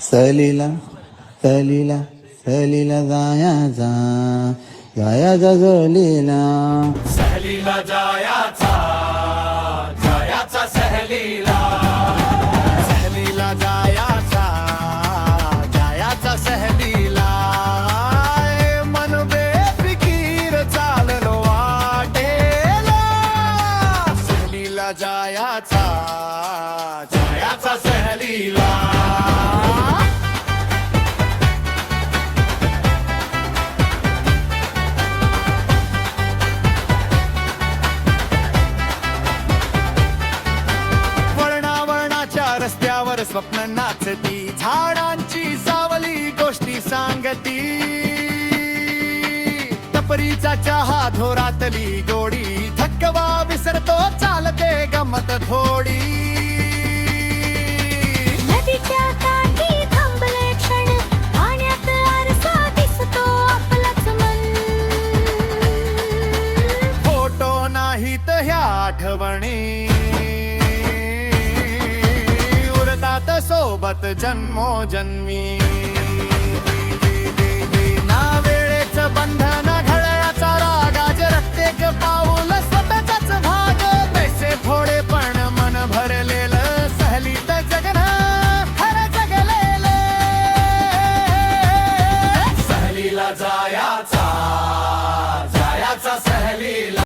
सहलीला सहलीला सहलीला जायाचा जायाचा सहलीला. सहलीला जायाचा जायाचा सहलीला. सहलीला जायाचा जायाचा सहलीला. मन बेफिकीर चाललो वाटेला. सहलीला जायाचा जायाचा सहलीला. रस्त्यावर स्वप्न नाचती, झाडांची सावली गोष्टी सांगती. टपरीचा चहा धोरातली गोडी, थकवा विसरतो चालते गमत थोडी. नदीच्या काठी थांबले क्षण, पाण्यात आरसा दिसतो आपलाच मन. फोटो नाहीत ह्या आठवणी, सोबत जन्मोजन्मी.